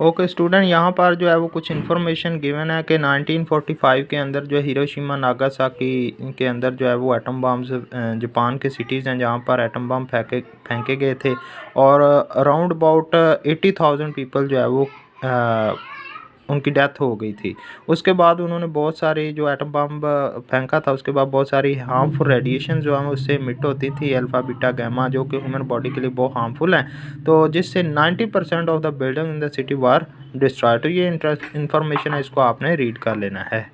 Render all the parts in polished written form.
Okay student, यहाँ पर जो है वो कुछ इन्फॉर्मेशन गिवन है कि 1945 के अंदर जो हिरोशिमा नागासाकी के अंदर जो है वो एटम बम्स जापान के सिटीज़ हैं जहाँ पर एटम बम फेंके गए थे और अराउंड अबाउट 80,000 पीपल जो है वो उनकी डेथ हो गई थी। उसके बाद उन्होंने बहुत सारी जो एटम बम फेंका था उसके बाद बहुत सारी हार्मफुल रेडिएशन जो है उससे इमिट होती थी, अल्फ़ा बीटा गैमा, जो कि ह्यूमन बॉडी के लिए बहुत हार्मफुल हैं। तो जिससे 90% of the building in the city were destroyed. तो ये इंफॉर्मेशन है, इसको आपने रीड कर लेना है।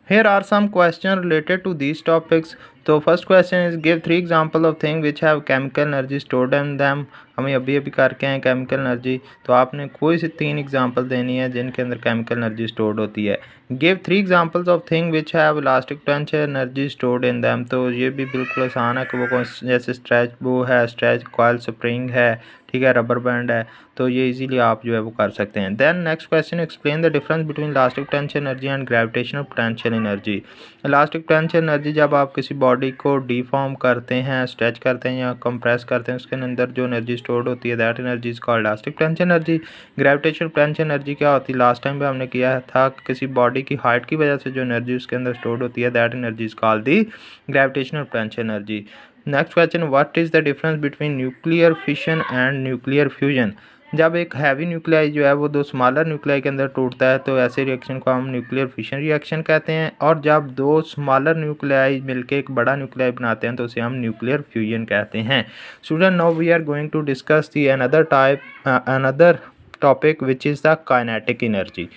Here are some questions related to these topics. तो first question is give 3 example of thing which have chemical energy stored in them. हमें अभी करके हैं केमिकल एनर्जी, तो आपने कोई सी 3 एग्जांपल देनी है जिनके अंदर केमिकल एनर्जी स्टोर्ड होती है। Give 3 examples of thing which have elastic tension energy stored in them. तो ये भी बिल्कुल आसान है कि वो कौन, जैसे स्ट्रेच बो है, स्ट्रेच कॉइल स्प्रिंग है, ठीक है, रबर बैंड है, तो ये इजीली आप जो है वो कर सकते हैं। Then next question, explain the difference between elastic tension energy and gravitational potential energy. Elastic tension energy जब आप किसी बॉडी को डीफॉर्म करते हैं, स्ट्रेच करते हैं या कंप्रेस करते हैं, उसके अंदर जो एनर्जी स्टोर्ड होती है that energy is called elastic tension energy. Gravitational potential energy क्या होती है, लास्ट टाइम भी हमने किया था, किसी बॉडी की हाइट की वजह से जो एनर्जी उसके अंदर स्टोर्ड होती है that energy is called the gravitational potential energy. Next question, what is the difference between nuclear fission and nuclear fusion. जब एक हैवी न्यूक्लियाई जो है वो 2 स्मॉलर न्यूक्लियाई के अंदर टूटता है तो ऐसे रिएक्शन को हम न्यूक्लियर फिशन रिएक्शन कहते हैं, और जब 2 स्मॉलर न्यूक्लियाई मिलकर एक बड़ा न्यूक्लियाई बनाते हैं तो उसे हम न्यूक्लियर फ्यूजन कहते हैं। Student, now we are going to discuss the another topic which is the kinetic energy.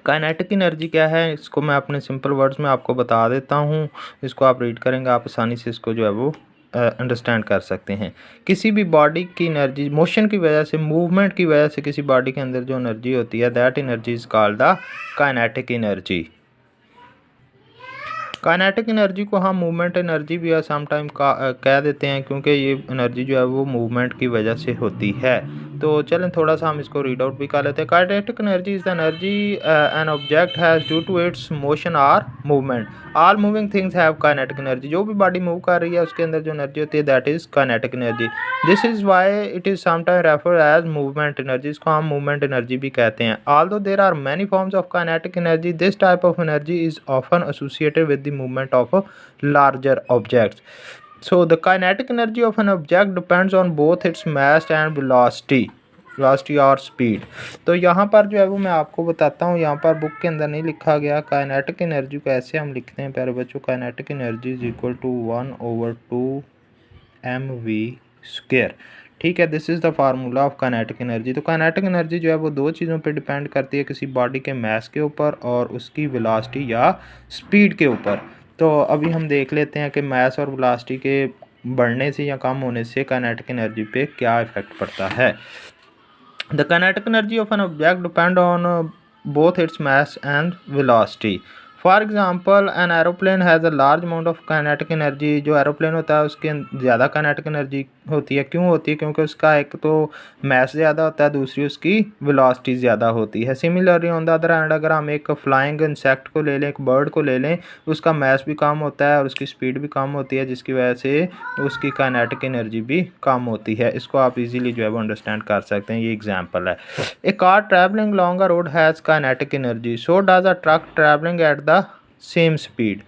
Kinetic energy क्या है, इसको मैं अपने सिंपल वर्ड्स में आपको बता देता हूँ। इसको आप रीड करेंगे, आप आसानी से इसको जो है वो अंडरस्टैंड कर सकते हैं। किसी भी बॉडी की एनर्जी मोशन की वजह से, मूवमेंट की वजह से किसी बॉडी के अंदर जो एनर्जी होती है that energy is called the kinetic energy. Kinetic energy को हम मूवमेंट एनर्जी भी समटाइम कह देते हैं, क्योंकि ये एनर्जी जो है वो मूवमेंट की वजह से होती है। तो चलें थोड़ा सा हम इसको रीड आउट भी कर लेते हैं। Kinetic energy is the energy an object has due to its motion और movement. All moving things have kinetic energy. जो भी बॉडी मूव कर रही है उसके अंदर जो एनर्जी होती है that is kinetic energy. This is why it is sometime referred as movement energy. इसको हम मूवमेंट एनर्जी भी कहते हैं। Although there are many forms of kinetic energy, this type of energy is often associated with the movement of larger objects. So the kinetic energy of an object depends on both its mass and velocity और speed. तो यहाँ पर जो है वो मैं आपको बताता हूँ, यहाँ पर बुक के अंदर नहीं लिखा गया। काइनेटिक एनर्जी को ऐसे हम लिखते हैं प्यारे बच्चों, kinetic energy is equal to 1/2 mv²। ठीक है, this is the formula of kinetic energy. तो काइनेटिक एनर्जी जो है वो 2 चीज़ों पे डिपेंड करती है, किसी बॉडी के मास के ऊपर और उसकी वेलोसिटी या स्पीड के ऊपर। तो अभी हम देख लेते हैं कि मास और वेलोसिटी के बढ़ने से या कम होने से काइनेटिक एनर्जी पे क्या इफेक्ट पड़ता है। The kinetic energy of an object depend on both its mass and velocity. For example an aeroplane has a large amount of kinetic energy. जो एरोप्लेन होता है उसके ज़्यादा काइनेटिक एनर्जी होती है। क्यों होती है? क्योंकि उसका एक तो मास ज़्यादा होता है, दूसरी उसकी वेलोसिटी ज़्यादा होती है। Similarly on the other hand अगर हम एक फ्लाइंग इंसेक्ट को ले लें, एक बर्ड को ले लें, उसका मास भी कम होता है और उसकी स्पीड भी कम होती है, जिसकी वजह से उसकी काइनेटिक एनर्जी भी कम होती है। इसको आप इजीली जो है वो अंडरस्टैंड कर सकते हैं। ये एग्जांपल है। A car travelling long a road has kinetic energy, so does a truck travelling at the same speed.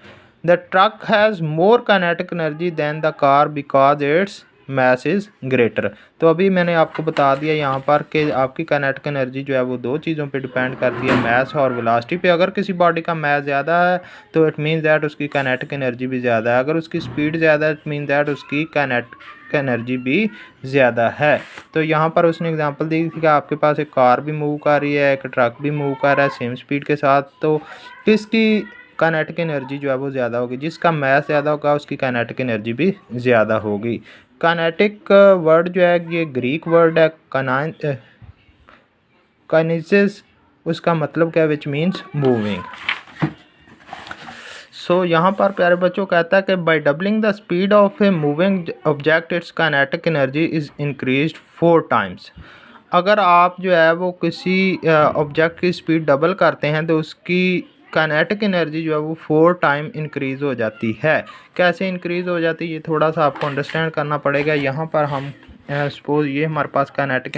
The truck has more kinetic energy than the car because its mass is greater. तो अभी मैंने आपको बता दिया यहाँ पर कि आपकी काइनेटिक एनर्जी जो है वो 2 चीज़ों पे डिपेंड करती है, मास और वेलोसिटी पे। अगर किसी बॉडी का मास ज़्यादा है तो इट मीन्स दैट उसकी काइनेटिक एनर्जी भी ज़्यादा है। अगर उसकी स्पीड ज़्यादा है इट मीन दैट उसकी काइनेटिक एनर्जी भी ज़्यादा है। तो यहाँ पर उसने एग्जांपल दी थी कि आपके पास एक कार भी मूव कर रही है, एक ट्रक भी मूव कर रहा है सेम स्पीड के साथ, तो किसकी काइनेटिक एनर्जी जो है वो ज़्यादा होगी? जिसका मास ज़्यादा होगा उसकी काइनेटिक एनर्जी भी ज़्यादा होगी। काइनेटिक वर्ड जो है ये ग्रीक वर्ड है, काइनेसिस, उसका मतलब क्या है? Which means moving. सो यहाँ पर प्यारे बच्चों कहता है कि by doubling the speed of a moving object its kinetic energy is increased 4 times. अगर आप जो है वो किसी ऑब्जेक्ट की स्पीड डबल करते हैं तो उसकी काइनेटिक एनर्जी जो है वो 4 टाइम इंक्रीज़ हो जाती है। कैसे इंक्रीज़ हो जाती है ये थोड़ा सा आपको अंडरस्टैंड करना पड़ेगा। यहाँ पर हम सपोज ये हमारे पास काइनेटिक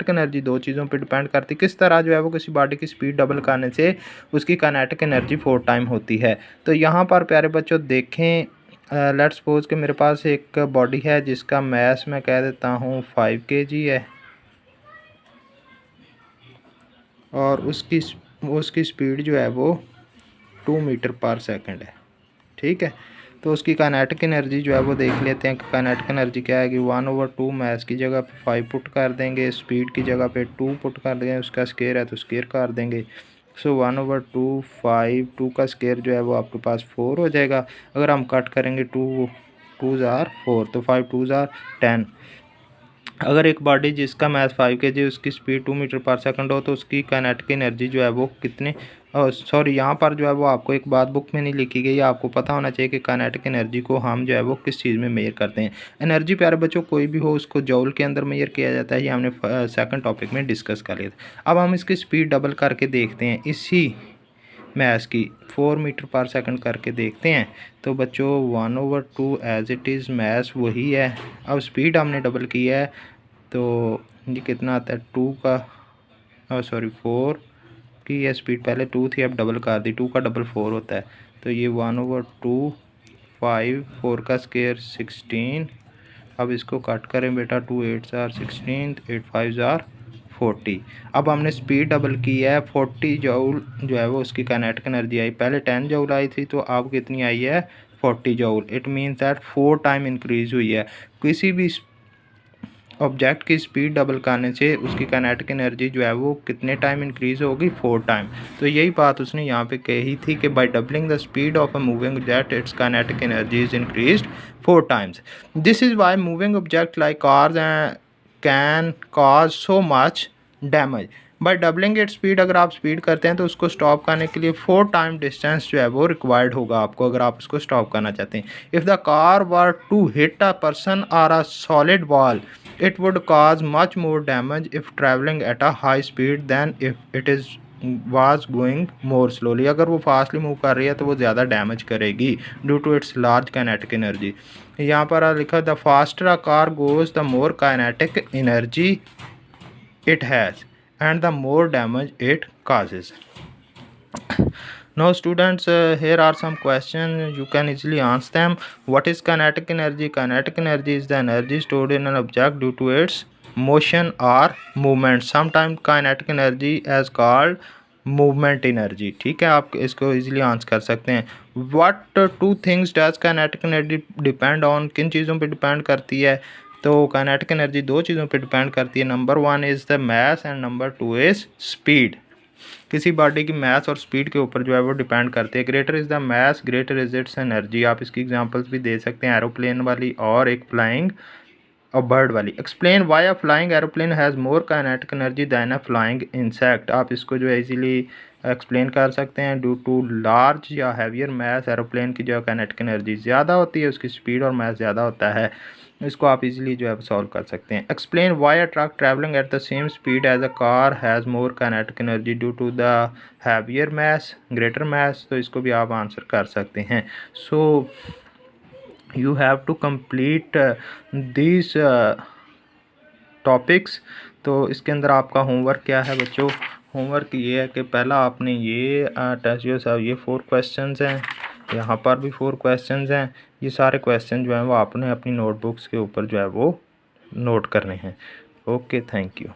एनर्जी दो चीज़ों पे डिपेंड करती है। किस तरह जो है वो किसी बॉडी की स्पीड डबल करने से उसकी काइनेटिक एनर्जी 4 टाइम होती है। तो यहाँ पर प्यारे बच्चों देखें, लेट्स सपोज कि मेरे पास एक बॉडी है जिसका मैस मैं कह देता हूँ 5 kg है और उसकी स्पीड जो है वो 2 मीटर पर सेकंड है। ठीक है, तो उसकी काइनेटिक एनर्जी जो है वो देख लेते हैं कि काइनेटिक एनर्जी क्या है कि 1/2 मैस की जगह पे 5 पुट कर देंगे, स्पीड की जगह पे 2 पुट कर देंगे, उसका स्केयर है तो स्केयर कर देंगे। सो 1/2 5 2 का स्केयर जो है वो आपके पास 4 हो जाएगा। अगर हम कट करेंगे 2 2 ज़ार 4 तो 5 2 ज़ार 10। अगर एक बॉडी जिसका मैस 5 kg उसकी स्पीड 2 मीटर पर सेकंड हो तो उसकी काइनेटिक एनर्जी जो है वो कितने, सॉरी यहाँ पर जो है वो आपको एक बात बुक में नहीं लिखी गई है, आपको पता होना चाहिए कि काइनेटिक एनर्जी को हम जो है वो किस चीज़ में मेजर करते हैं। एनर्जी प्यारे बच्चों कोई भी हो उसको जौल के अंदर मेजर किया जाता है, ये हमने सेकंड टॉपिक में डिस्कस कर लिया था। अब हम इसकी स्पीड डबल करके देखते हैं, इसी मैस की 4 मीटर पर सेकंड करके देखते हैं। तो बच्चों 1/2 एज इट इज़ मैस वही है, अब स्पीड हमने डबल की है तो ये कितना आता है 2 का सॉरी 4 की है स्पीड, पहले 2 थी अब डबल कर दी, 2 का डबल 4 होता है। तो ये 1/2 5 4 का स्केयर 16। अब इसको कट करें बेटा, 2 8 ज़ार 16 8 5 ज़ार 40। अब हमने स्पीड डबल की है, 40 जूल जो है वो उसकी काइनेटिक एनर्जी आई, पहले 10 जूल आई थी तो अब कितनी आई है 40 joule. It means that 4 time increase हुई है। किसी भी ऑब्जेक्ट की स्पीड डबल करने से उसकी काइनेटिक एनर्जी जो है वो कितने टाइम इंक्रीज होगी 4 टाइम। तो यही बात उसने यहाँ पे कही थी कि by doubling the speed of a moving object its kinetic energy is increased 4 times. This is why moving object like cars can cause so much damage. By doubling it speed, अगर आप स्पीड करते हैं तो उसको stop करने के लिए 4 time distance जो है वो रिक्वायर्ड होगा आपको, अगर आप उसको स्टॉप करना चाहते हैं। If the car were to hit a person और a solid wall it would cause much more damage if traveling at a high speed than if it is was going more slowly। अगर वो fastly move कर रही है तो वो ज़्यादा damage करेगी due to its large kinetic energy. यहाँ पर लिखा the faster a car goes the more kinetic energy it has and the more damage it causes। Now students, here are some questions, you can easily answer them. What is kinetic energy? Kinetic energy is the energy stored in an object due to its motion or movement। Sometimes kinetic energy is called movement energy। ठीक है, आप इसको easily answer कर सकते हैं। What two things does kinetic energy depend on? किन चीज़ों पे डिपेंड करती है? तो काइनेटिक एनर्जी दो चीज़ों पे डिपेंड करती है, number 1 is the mass and number 2 is speed. किसी बॉडी की मैस और स्पीड के ऊपर जो है वो डिपेंड करते हैं। Greater is the mass greater is its energy. आप इसकी एग्जांपल्स भी दे सकते हैं, एरोप्लेन वाली और एक फ्लाइंग और बर्ड वाली। Explain why a flying aeroplane has more kinetic energy then a flying insect. आप इसको जो है इजीली एक्सप्लेन कर सकते हैं, ड्यू टू लार्ज या हैवियर मैस एरोप्लेन की जो काइनेटिक एनर्जी ज़्यादा होती है, उसकी स्पीड और मैस ज़्यादा होता है। इसको आप इजीली जो है सॉल्व कर सकते हैं। Explain why a truck travelling at the same speed as a car has more kinetic energy due to the heavier mass greater mass. तो इसको भी आप आंसर कर सकते हैं। So you have to complete this topics. तो इसके अंदर आपका होमवर्क क्या है बच्चों? होमवर्क ये है कि पहला आपने ये टेस्ट साहब ये 4 क्वेश्चंस हैं, यहाँ पर भी 4 क्वेश्चंस हैं। ये सारे क्वेश्चन जो हैं वो आपने अपनी नोटबुक्स के ऊपर जो है वो नोट करने हैं। Okay, thank you.